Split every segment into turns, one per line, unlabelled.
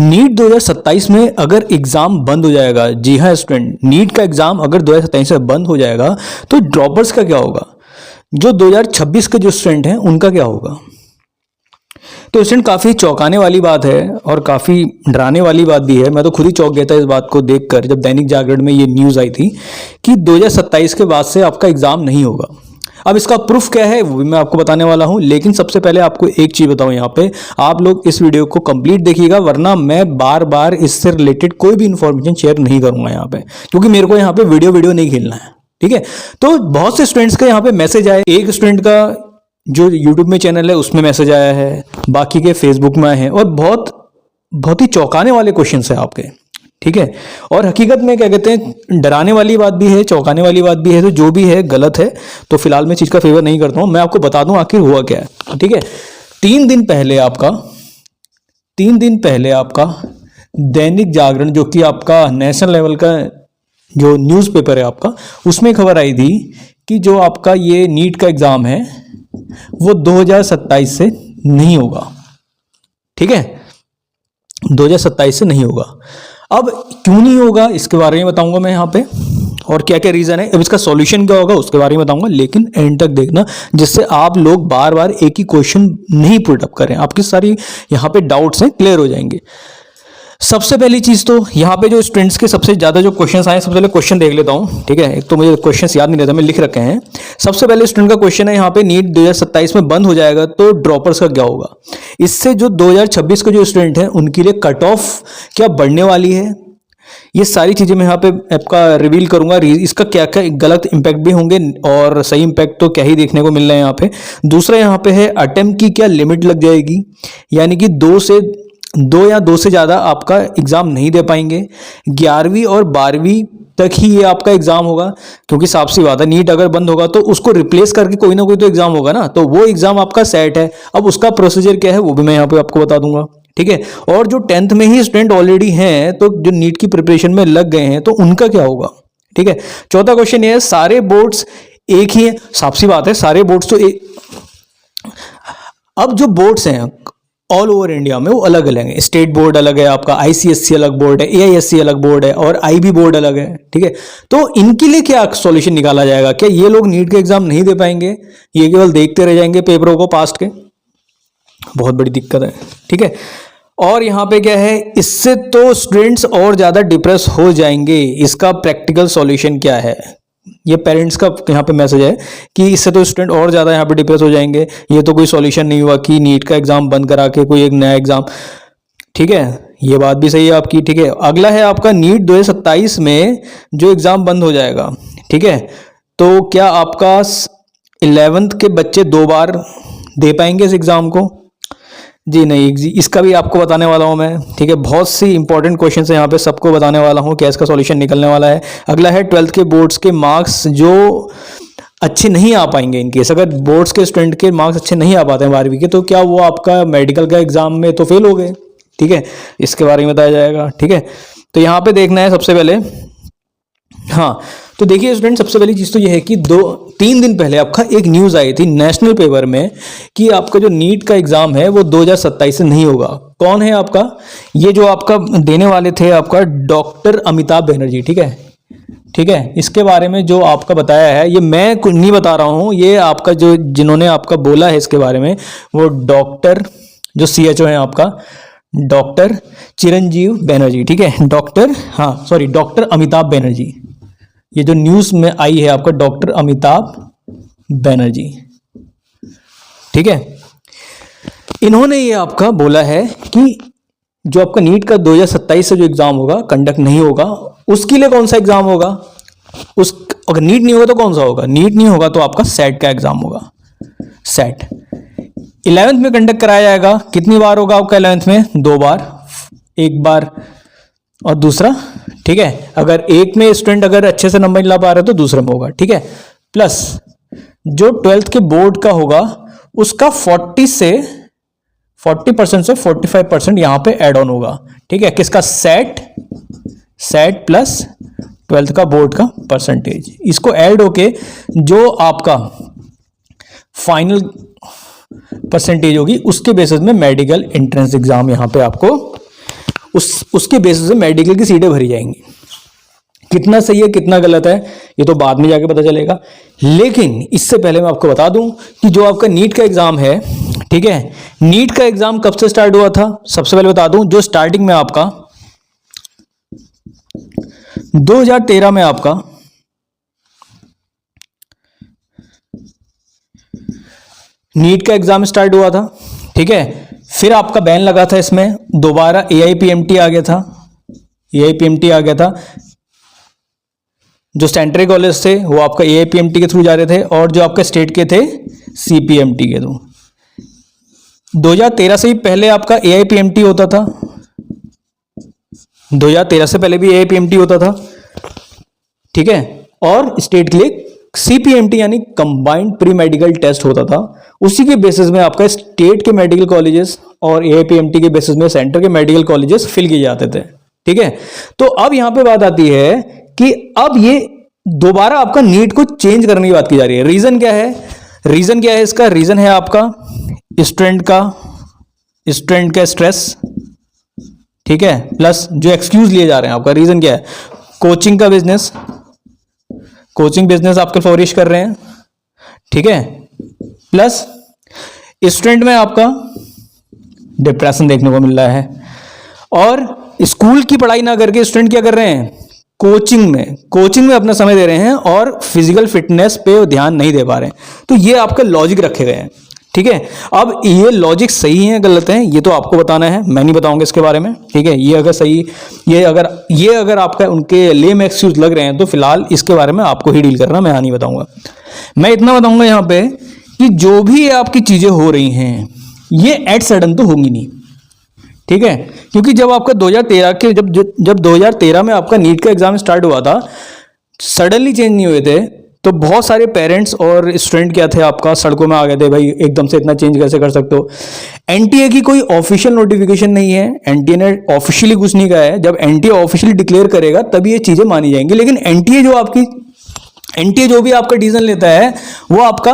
NEET 2027 में अगर exam बंद हो जाएगा, जी हाँ स्टूडेंट, नीट का एग्जाम अगर 2027 में बंद हो जाएगा तो ड्रॉपर्स का क्या होगा, जो 2026 के जो स्टूडेंट हैं उनका क्या होगा। तो स्टूडेंट काफ़ी चौंकाने वाली बात है और काफ़ी डराने वाली बात भी है। मैं तो खुद ही चौंक गया था इस बात को देखकर जब दैनिक जागरण में ये न्यूज़ आई थी कि 2027 के बाद से आपका एग्ज़ाम नहीं होगा। अब इसका प्रूफ क्या है वो भी मैं आपको बताने वाला हूं, लेकिन सबसे पहले आपको एक चीज़ बताऊं, यहाँ पे आप लोग इस वीडियो को कंप्लीट देखिएगा, वरना मैं बार बार इससे रिलेटेड कोई भी इंफॉर्मेशन शेयर नहीं करूंगा यहाँ पे, क्योंकि मेरे को यहाँ पे वीडियो नहीं खेलना है। ठीक है, तो बहुत से स्टूडेंट्स का यहाँ पे मैसेज आया, एक स्टूडेंट का जो यूट्यूब में चैनल है उसमें मैसेज आया है, बाकी के फेसबुक में आए हैं, और बहुत ही चौंकाने वाले क्वेश्चन है आपके। ठीक है, और हकीकत में क्या कहते हैं, डराने वाली बात भी है, चौंकाने वाली बात भी है, तो जो भी है गलत है, तो फिलहाल मैं चीज़ का फेवर नहीं करता हूं। मैं आपको बता दूं आखिर हुआ क्या है। ठीक है, 3 दिन पहले आपका दैनिक जागरण, जो कि आपका नेशनल लेवल का जो न्यूज़पेपर है आपका, उसमें खबर आई थी कि जो आपका ये नीट का एग्ज़ाम है वो 2027 से नहीं होगा। ठीक है, 2027 से नहीं होगा। अब क्यों नहीं होगा इसके बारे में बताऊंगा मैं यहाँ पे, और क्या क्या रीज़न है, अब इसका सॉल्यूशन क्या होगा उसके बारे में बताऊंगा, लेकिन एंड तक देखना, जिससे आप लोग बार बार एक ही क्वेश्चन नहीं पुट अप करें, आपकी सारी यहाँ पे डाउट्स हैं क्लियर हो जाएंगे। सबसे पहली चीज़ तो यहाँ पे जो स्टूडेंट्स के सबसे ज़्यादा जो क्वेश्चंस आए, सबसे पहले क्वेश्चन देख लेता हूँ। ठीक है, एक तो मुझे क्वेश्चंस याद नहीं रहता, मैं लिख रखे हैं। सबसे पहले स्टूडेंट का क्वेश्चन है यहाँ पे, नीट 2027 में बंद हो जाएगा तो ड्रॉपर्स का क्या होगा। इससे जो 2026 के जो स्टूडेंट हैं उनके लिए कट ऑफ क्या बढ़ने वाली है, ये सारी चीज़ें मैं यहाँ पे आपका रिवील करूंगा। इसका क्या क्या गलत इंपैक्ट भी होंगे और सही इंपैक्ट तो क्या ही देखने को मिल रहा है यहाँ पे। दूसरा यहाँ पे है अटेम्प्ट की क्या लिमिट लग जाएगी, यानी कि 2 या 2 से ज़्यादा आपका एग्ज़ाम नहीं दे पाएंगे। 11वीं और 12वीं तक ही ये आपका एग्ज़ाम होगा, क्योंकि साफ सी बात है नीट अगर बंद होगा तो उसको रिप्लेस करके कोई ना कोई तो एग्ज़ाम होगा ना, तो वो एग्ज़ाम आपका सेट है। अब उसका प्रोसीजर क्या है वो भी मैं यहाँ पे आपको बता दूंगा। ठीक है, और जो 10th में ही स्टूडेंट ऑलरेडी हैं, तो जो नीट की प्रिपरेशन में लग गए हैं, तो उनका क्या होगा। ठीक है, चौथा क्वेश्चन ये है, सारे बोर्ड्स एक ही है। साफ सी बात है, सारे बोर्ड्स तो एक, अब जो बोर्ड्स हैं ऑल ओवर इंडिया में वो अलग अलग है। स्टेट बोर्ड अलग है आपका, ICSE अलग बोर्ड है, AISC अलग बोर्ड है, और IB बोर्ड अलग है। ठीक है, तो इनके लिए क्या सॉल्यूशन निकाला जाएगा, क्या ये लोग नीट के एग्जाम नहीं दे पाएंगे, ये केवल देखते रह जाएंगे पेपरों को पास्ट के, बहुत बड़ी दिक्कत है। ठीक है, और यहाँ पे क्या है, इससे तो स्टूडेंट्स और ज़्यादा डिप्रेस हो जाएंगे। इसका प्रैक्टिकल सॉल्यूशन क्या है, ये पेरेंट्स का यहाँ पे मैसेज है कि इससे तो स्टूडेंट और ज़्यादा यहाँ पे डिप्रेस हो जाएंगे। ये तो कोई सॉल्यूशन नहीं हुआ कि नीट का एग्ज़ाम बंद करा के कोई एक नया एग्ज़ाम। ठीक है, ये बात भी सही है आपकी। ठीक है, अगला है आपका नीट 2027 में जो एग्ज़ाम बंद हो जाएगा। ठीक है, तो क्या आपका 11th के बच्चे 2 बार दे पाएंगे इस एग्ज़ाम को? जी नहीं, इसका भी आपको बताने वाला हूं मैं। ठीक है, बहुत सी इंपॉर्टेंट क्वेश्चन है यहाँ पे, सबको बताने वाला हूँ क्या इसका सॉल्यूशन निकलने वाला है। अगला है 12th के बोर्ड्स के मार्क्स जो अच्छे नहीं आ पाएंगे, इनकेस अगर बोर्ड्स के स्टूडेंट के मार्क्स अच्छे नहीं आ पाते हैं 12वीं के, तो क्या वो आपका मेडिकल का एग्जाम में तो फेल हो गए। ठीक है, इसके बारे में बताया जाएगा। ठीक है, तो यहाँ पे देखना है सबसे पहले, हाँ तो देखिए स्टूडेंट, सबसे पहली चीज़ तो ये है कि 3 दिन पहले आपका एक न्यूज़ आई थी नेशनल पेपर में कि आपका जो नीट का एग्ज़ाम है वो 2027 से नहीं होगा। कौन है आपका, ये जो आपका देने वाले थे आपका डॉक्टर अमिताभ बनर्जी। ठीक है, ठीक है, इसके बारे में जो आपका बताया है, ये मैं नहीं बता रहा हूँ, ये आपका जो जिन्होंने आपका बोला है इसके बारे में, वो डॉक्टर जो CHO है आपका डॉक्टर चिरंजीव बनर्जी। ठीक है, डॉक्टर अमिताभ बनर्जी, ये जो न्यूज़ में आई है आपका डॉक्टर अमिताभ बनर्जी। ठीक है, इन्होंने ये आपका बोला है कि जो आपका नीट का 2027 से जो एग्ज़ाम होगा कंडक्ट नहीं होगा। उसके लिए कौन सा एग्ज़ाम होगा, अगर नीट नहीं होगा तो कौन सा होगा, नीट नहीं होगा तो आपका सेट का एग्ज़ाम होगा। सेट 11th में कंडक्ट कराया जाएगा। कितनी बार होगा आपका 11th में? 2 बार, एक बार और दूसरा। ठीक है, अगर एक में स्टूडेंट अगर अच्छे से नंबर ला पा रहे तो दूसरे में होगा। ठीक है, प्लस जो 12th के बोर्ड का होगा उसका 40% से 45% यहाँ पे ऐड ऑन होगा। ठीक है, किसका? सेट प्लस 12th का बोर्ड का परसेंटेज, इसको ऐड होके जो आपका फाइनल परसेंटेज होगी उसके बेसिस में मेडिकल एंट्रेंस एग्जाम यहाँ पे आपको उसके बेसिस पे मेडिकल की सीटें भरी जाएंगी। कितना सही है कितना गलत है ये तो बाद में जाके पता चलेगा, लेकिन इससे पहले मैं आपको बता दूं कि जो आपका नीट का एग्जाम है, ठीक है, नीट का एग्जाम कब से स्टार्ट हुआ था। सबसे पहले बता दूं, जो स्टार्टिंग में आपका 2013 में आपका नीट का एग्जाम स्टार्ट हुआ था, ठीक है। फिर आपका बैन लगा था, इसमें दोबारा AIPMT आ गया था, AIPMT आ गया था। जो सेंट्रल कॉलेज थे वो आपका AIPMT के थ्रू जा रहे थे, और जो आपका स्टेट के थे CPMT के थ्रू। 2013 से ही पहले आपका AIPMT होता था, 2013 से पहले भी AIPMT होता था, ठीक है। और स्टेट के लिए CPMT यानी कंबाइंड प्री मेडिकल टेस्ट होता था। उसी के बेसिस में आपका स्टेट के मेडिकल कॉलेजेस और AIPMT के बेसिस में सेंटर के मेडिकल कॉलेजेस फिल किए जाते थे, ठीक है। तो अब यहां पे बात आती है कि अब ये दोबारा आपका नीट को चेंज करने की बात की जा रही है। रीजन क्या है, रीजन क्या है इसका, रीजन है आपका स्टूडेंट का स्ट्रेस, ठीक है, प्लस जो एक्सक्यूज लिए जा रहे हैं आपका रीजन क्या है, कोचिंग का बिजनेस, कोचिंग बिजनेस आपके फ्लोरिश कर रहे हैं, ठीक है, प्लस स्टूडेंट में आपका डिप्रेशन देखने को मिल रहा है, और स्कूल की पढ़ाई ना करके स्टूडेंट क्या कर रहे हैं, कोचिंग में अपना समय दे रहे हैं और फिजिकल फिटनेस पे ध्यान नहीं दे पा रहे हैं। तो ये आपका लॉजिक रखे गए हैं, ठीक है। अब ये लॉजिक सही है गलत है ये तो आपको बताना है, मैं नहीं बताऊंगा इसके बारे में, ठीक है। ये अगर सही, ये अगर आपका उनके लेम एक्सक्यूज लग रहे हैं तो फिलहाल इसके बारे में आपको ही डील करना, मैं नहीं बताऊंगा। मैं इतना बताऊंगा यहाँ पे कि जो भी आपकी चीजें हो रही हैं ये एट सडन तो होंगी नहीं, ठीक है। क्योंकि जब आपका 2013 के जब 2013 में आपका नीट का एग्जाम स्टार्ट हुआ था, सडनली चेंज नहीं हुए थे, तो बहुत सारे पेरेंट्स और स्टूडेंट क्या थे आपका सड़कों में आ गए थे, भाई एकदम से इतना चेंज कैसे कर सकते हो। एनटीए की कोई ऑफिशियल नोटिफिकेशन नहीं है, एनटीए ने ऑफिशियली कुछ नहीं कहा है, जब एनटीए ऑफिशियली डिक्लेयर करेगा तभी ये चीजें मानी जाएंगी। लेकिन एनटीए जो भी आपका डिसीजन लेता है वो आपका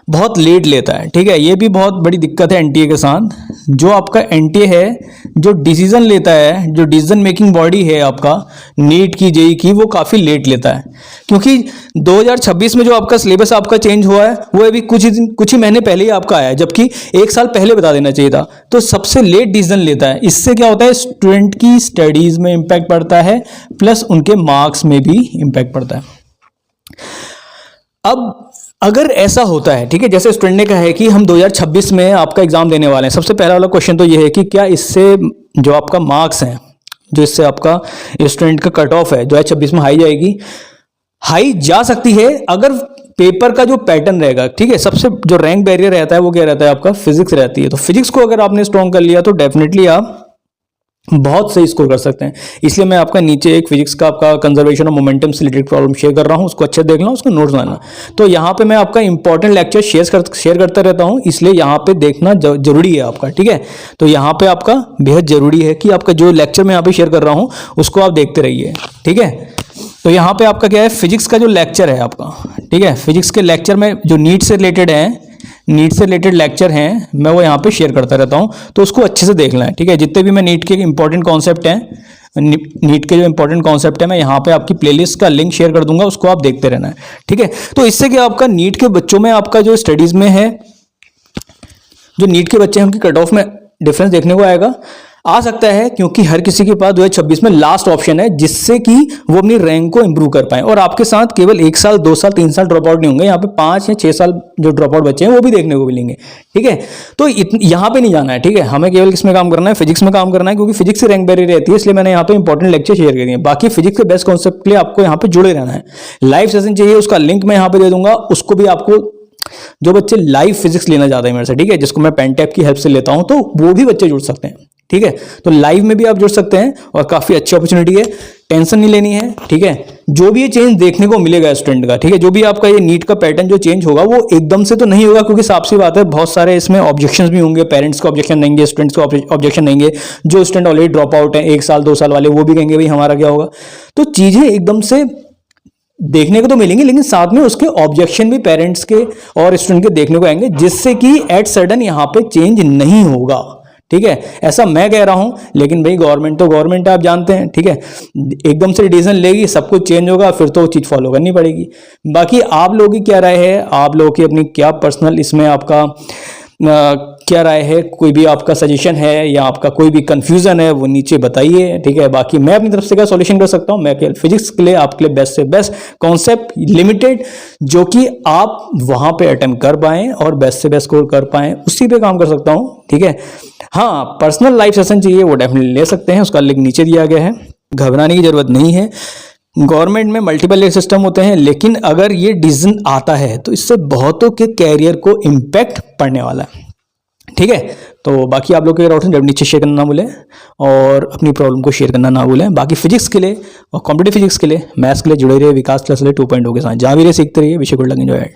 बहुत लेट लेता है, ठीक है। ये भी बहुत बड़ी दिक्कत है एनटीए के साथ। जो आपका एनटीए है जो डिसीजन लेता है, जो डिसीजन मेकिंग बॉडी है आपका नीट की जेई की, वो काफ़ी लेट लेता है। क्योंकि 2026 में जो आपका सिलेबस आपका चेंज हुआ है वो अभी कुछ ही महीने पहले ही आपका आया है, जबकि एक साल पहले बता देना चाहिए था। तो सबसे लेट डिसीजन लेता है। इससे क्या होता है, स्टूडेंट की स्टडीज में इम्पैक्ट पड़ता है, प्लस उनके मार्क्स में भी इम्पैक्ट पड़ता है। अब अगर ऐसा होता है, ठीक है, जैसे स्टूडेंट ने कहा है कि हम 2026 में आपका एग्जाम देने वाले हैं, सबसे पहला वाला क्वेश्चन तो ये है कि क्या इससे जो आपका मार्क्स हैं, जो इससे आपका स्टूडेंट का कट ऑफ है 2026 में हाई जाएगी, हाई जा सकती है अगर पेपर का जो पैटर्न रहेगा, ठीक है। सबसे जो रैंक बैरियर रहता है वो क्या रहता है आपका, फिजिक्स रहती है। तो फिजिक्स को अगर आपने स्ट्रॉन्ग कर लिया तो डेफिनेटली आप बहुत सही स्कोर कर सकते हैं। इसलिए मैं आपका नीचे एक फिजिक्स का आपका कंजर्वेशन और मोमेंटम से रिलेटेड प्रॉब्लम शेयर कर रहा हूं, उसको अच्छे देख लो, उसको नोट्स बनाना। तो यहाँ पे मैं आपका इंपॉर्टेंट लेक्चर शेयर करता रहता हूं, इसलिए यहाँ पे देखना जरूरी है आपका, ठीक है। तो यहाँ पे आपका बेहद जरूरी है कि आपका जो लेक्चर मैं यहाँ पे शेयर कर रहा हूँ उसको आप देखते रहिए, ठीक है। तो यहाँ पे आपका क्या है, फिजिक्स का जो लेक्चर है आपका, ठीक है, फिजिक्स के लेक्चर में जो नीट से रिलेटेड लेक्चर हैं मैं वो यहाँ पे शेयर करता रहता हूँ, तो उसको अच्छे से देखना है, ठीक है। जितने भी मैं नीट के इंपॉर्टेंट कॉन्सेप्ट हैं, नीट के जो इंपॉर्टेंट कॉन्सेप्ट है मैं यहाँ पे आपकी प्लेलिस्ट का लिंक शेयर कर दूंगा, उसको आप देखते रहना है, ठीक है। तो इससे क्या आपका नीट के बच्चों में आपका जो स्टडीज में है, जो नीट के बच्चे हैं उनकी कट ऑफ में डिफरेंस देखने को आ सकता है, क्योंकि हर किसी के पास 2026 में लास्ट ऑप्शन है जिससे कि वो अपनी रैंक को इंप्रूव कर पाए। और आपके साथ केवल 1 साल 2 साल 3 साल ड्रॉप आउट नहीं होंगे, यहाँ पे 5 या 6 साल जो ड्रॉप आउट बच्चे हैं वो भी देखने को मिलेंगे, ठीक है। तो यहाँ पे नहीं जाना है, ठीक है, हमें केवल किसमें काम करना है, फिजिक्स में काम करना है, क्योंकि फिजिक्स से रैंक बैरियर रहती है, इसलिए मैंने यहाँ पे इंपॉर्टेंट लेक्चर शेयर कर दिए। बाकी फिजिक्स के बेस्ट कॉन्सेप्ट के लिए आपको यहाँ पे जुड़े रहना है। लाइव सेशन चाहिए, उसका लिंक मैं यहाँ पे दे दूंगा, उसको भी आपको जो बच्चे लाइव फिजिक्स लेना चाहते हैं मेरे से, ठीक है, जिसको मैं पेनटैप की हेल्प से लेता हूं, तो वो भी बच्चे जुड़ सकते हैं, ठीक है। तो लाइव में भी आप जुड़ सकते हैं और काफी अच्छी अपॉर्चुनिटी है, टेंशन नहीं लेनी है, ठीक है। जो भी ये चेंज देखने को मिलेगा स्टूडेंट का, ठीक है, जो भी आपका ये नीट का पैटर्न जो चेंज होगा वो एकदम से तो नहीं होगा, क्योंकि साफ सी बात है बहुत सारे इसमें ऑब्जेक्शंस भी होंगे, पेरेंट्स को ऑब्जेक्शन देंगे, स्टूडेंट्स को ऑब्जेक्शन देंगे, जो स्टूडेंट ऑलरेडी ड्रॉप आउट है 1 साल 2 साल वाले वो भी कहेंगे भाई हमारा क्या होगा। तो चीजें एकदम से देखने को तो मिलेंगे, लेकिन साथ में उसके ऑब्जेक्शन भी पेरेंट्स के और स्टूडेंट के देखने को आएंगे, जिससे कि एट सडन यहाँ पे चेंज नहीं होगा, ठीक है, ऐसा मैं कह रहा हूं, लेकिन भाई गवर्नमेंट तो गवर्नमेंट है, आप जानते हैं, ठीक है, एकदम से डिसीजन लेगी, सब कुछ चेंज होगा, फिर तो वो चीज़ फॉलो करनी पड़ेगी। बाकी आप लोगों की क्या राय है, आप लोगों की अपनी क्या पर्सनल इसमें आपका क्या राय है, कोई भी आपका सजेशन है या आपका कोई भी कंफ्यूजन है वो नीचे बताइए, ठीक है। बाकी मैं अपनी तरफ से क्या सॉल्यूशन कर सकता हूं, मैं फिजिक्स के लिए आपके लिए बेस्ट से बेस्ट कॉन्सेप्ट लिमिटेड जो कि आप वहां पे अटेम्प्ट कर पाएं और बेस्ट से बेस्ट स्कोर कर पाएं, उसी पे काम कर सकता हूं, ठीक है। हाँ, पर्सनल लाइव सेशन चाहिए वो डेफिनेटली ले सकते हैं, उसका लिंक नीचे दिया गया है, घबराने की जरूरत नहीं है। गवर्नमेंट में मल्टीपल सिस्टम होते हैं, लेकिन अगर ये डिसीजन आता है तो इससे बहुतों के कैरियर को इम्पैक्ट पड़ने वाला है, ठीक है। तो बाकी आप लोग के डाउट्स जब नीचे शेयर करना ना भूलें और अपनी प्रॉब्लम को शेयर करना ना भूलें। बाकी फिजिक्स के लिए और कॉम्पिटेटिव फिजिक्स के लिए, मैथ्स के लिए जुड़े रहिए विकास क्लास 2.0 के साथ, जहाँ भी रहे सीखते रहिए। Wish you good luck, enjoy.